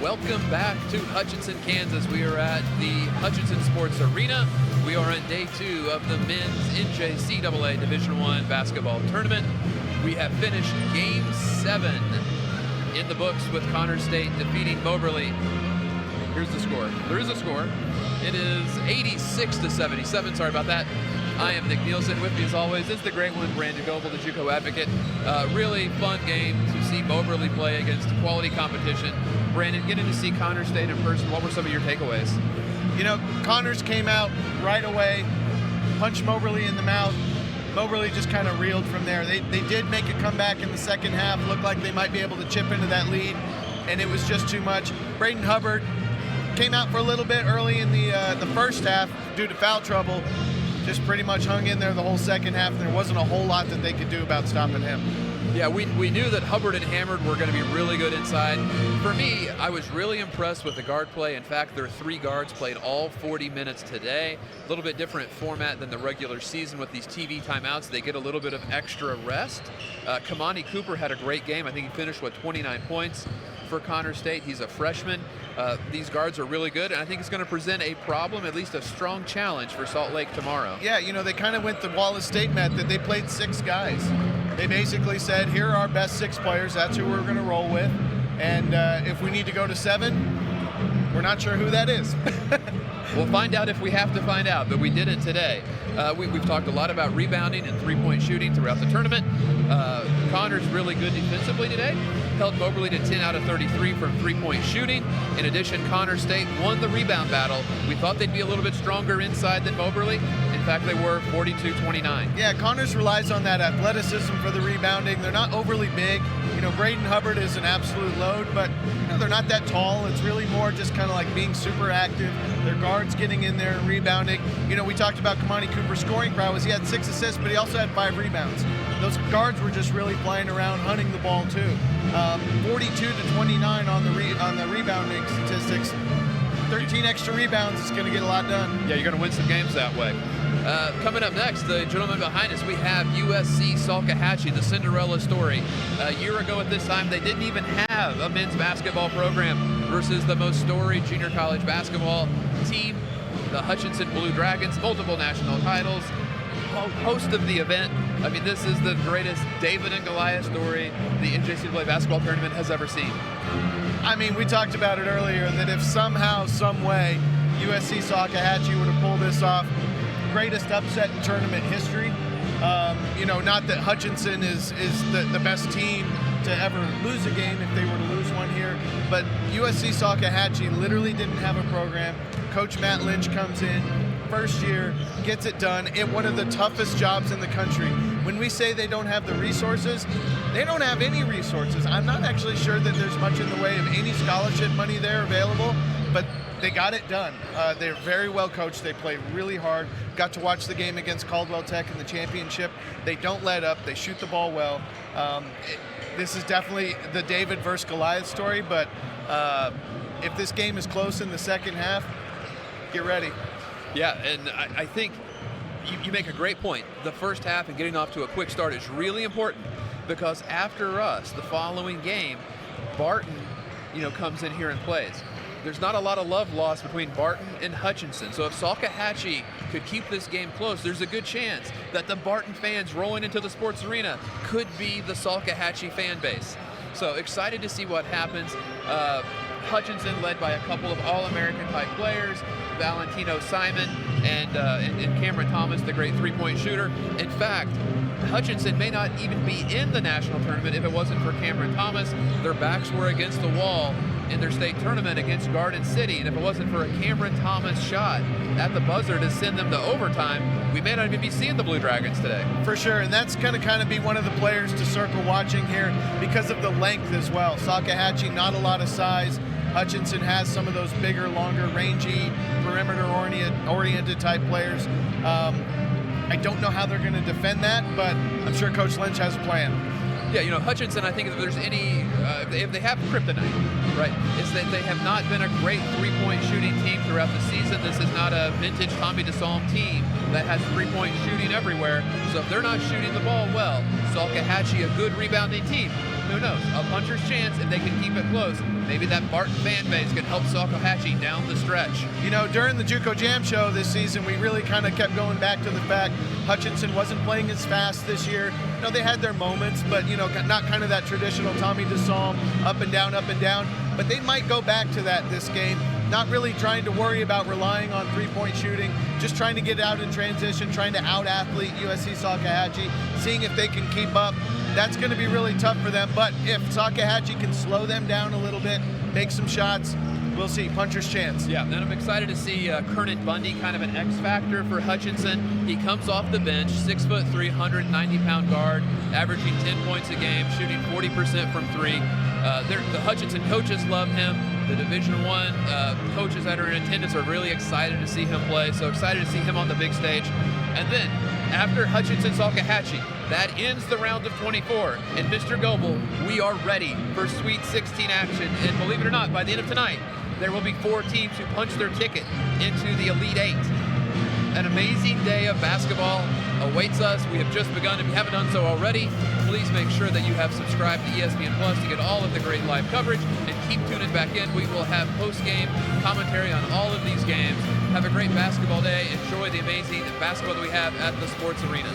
Welcome back to Hutchinson, Kansas. We are at the Hutchinson Sports Arena. We are on day 2 of the men's NJCAA Division I basketball tournament. We have finished Game 7 in the books with Connor State defeating Moberly. Here's the score. There is a score. It is 86-77. Sorry about that. I am Nick Nielsen. With me, as always, is the great one, Brandon Goebel, the JUCO advocate. Really fun game to see Moberly play against quality competition. Brandon, getting to see Connor State in person, what were some of your takeaways? You know, Connors came out right away, punched Moberly in the mouth. Moberly just kind of reeled from there. They did make a comeback in the second half. Looked like they might be able to chip into that lead, and it was just too much. Braden Hubbard came out for a little bit early in the first half due to foul trouble. Just pretty much hung in there the whole second half, and there wasn't a whole lot that they could do about stopping him. Yeah, we knew that Hubbard and Hammond were going to be really good inside. For me, I was really impressed with the guard play. In fact, their 3 guards played all 40 minutes today. A little bit different format than the regular season with these TV timeouts. They get a little bit of extra rest. Kamani Cooper had a great game. I think he finished with 29 points for Connor State. He's a freshman. These guards are really good, and I think it's going to present a problem, at least a strong challenge for Salt Lake tomorrow. Yeah, you know, they kind of went the Wallace State method. They played 6 guys. They basically said, here are our best 6 players. That's who we're going to roll with. And if we need to go to 7, we're not sure who that is. We'll find out if we have to find out, but we didn't today. We've talked a lot about rebounding and three-point shooting throughout the tournament. Connor's really good defensively today. Held Moberly to 10 out of 33 from three-point shooting. In addition, Connor State won the rebound battle. We thought they'd be a little bit stronger inside than Moberly. In fact, they were 42-29. Yeah, Connors relies on that athleticism for the rebounding. They're not overly big. You know, Braden Hubbard is an absolute load, but you know, they're not that tall. It's really more just kind of like being super active. Their guards getting in there and rebounding. You know, we talked about Kamani Cooper's scoring prowess. He had 6 assists, but he also had 5 rebounds. Those guards were just really flying around, hunting the ball too. 42-29 on the rebounding statistics. 13 extra rebounds is going to get a lot done. Yeah, you're going to win some games that way. Coming up next, the gentleman behind us, we have USC Salkehatchie, the Cinderella story. A year ago at this time, they didn't even have a men's basketball program versus the most storied junior college basketball team, the Hutchinson Blue Dragons, multiple national titles, host of the event. I mean, this is the greatest David and Goliath story the NJCAA basketball tournament has ever seen. I mean, we talked about it earlier that if somehow, some way, USC Salkehatchie would have pulled this off, greatest upset in tournament history. You know, not that Hutchinson is the best team to ever lose a game if they were to lose one here, but USC Salkehatchie literally didn't have a program. Coach Matt Lynch comes in, first year, gets it done in one of the toughest jobs in the country. When we say they don't have the resources, they don't have any resources. I'm not actually sure that there's much in the way of any scholarship money there available, but they got it done. They're very well coached. They play really hard. Got to watch the game against Caldwell Tech in the championship. They don't let up. They shoot the ball well. This is definitely the David versus Goliath story, but if this game is close in the second half, get ready. Yeah, and I think you make a great point. The first half and getting off to a quick start is really important because after us, the following game, Barton, comes in here and plays. There's not a lot of love lost between Barton and Hutchinson. So if Salkehatchie could keep this game close, there's a good chance that the Barton fans rolling into the sports arena could be the Salkehatchie fan base. So excited to see what happens. Hutchinson led by a couple of All-American type players, Valentino Simon and Cameron Thomas, the great three-point shooter. In fact, Hutchinson may not even be in the national tournament if it wasn't for Cameron Thomas. Their backs were against the wall in their state tournament against Garden City, and if it wasn't for a Cameron Thomas shot at the buzzer to send them to overtime, we may not even be seeing the Blue Dragons today. For sure, and that's going to kind of be one of the players to circle watching here because of the length as well. Salkehatchie, not a lot of size. Hutchinson has some of those bigger, longer, rangy, perimeter-oriented type players. I don't know how they're going to defend that, but I'm sure Coach Lynch has a plan. Yeah, Hutchinson, I think if there's any, if they have kryptonite, right, is that they have not been a great three-point shooting team throughout the season. This is not a vintage Tommy DeSalm team that has three-point shooting everywhere. So if they're not shooting the ball well, Salkehatchie, a good rebounding team, who knows? A puncher's chance if they can keep keep it close. Maybe that Barton fan base can help Salkehatchie down the stretch. You know, during the JUCO Jam show this season, we really kind of kept going back to the fact Hutchinson wasn't playing as fast this year. You know, they had their moments, but, you know, not kind of that traditional Tommy DeSalm up and down, up and down. But they might go back to that this game, not really trying to worry about relying on three-point shooting, just trying to get out in transition, trying to out-athlete USC Salkehatchie, seeing if they can keep up. That's going to be really tough for them, but if Salkehatchie can slow them down a little bit, make some shots, we'll see. Puncher's chance. Yeah, and I'm excited to see Kernan Bundy, kind of an X factor for Hutchinson. He comes off the bench, 6'3", 190-pound guard, averaging 10 points a game, shooting 40% from three. The Hutchinson coaches love him. The Division I coaches that are in attendance are really excited to see him play, so excited to see him on the big stage. And then, after Hutchinson Salkehatchie, that ends the round of 24. And Mr. Goebel, we are ready for Sweet 16 action. And believe it or not, by the end of tonight, there will be 4 teams who punch their ticket into the Elite Eight. An amazing day of basketball awaits us. We have just begun. If you haven't done so already, please make sure that you have subscribed to ESPN Plus to get all of the great live coverage, and keep tuning back in. We will have post-game commentary on all of these games. Have a great basketball day. Enjoy the amazing basketball that we have at the sports arena.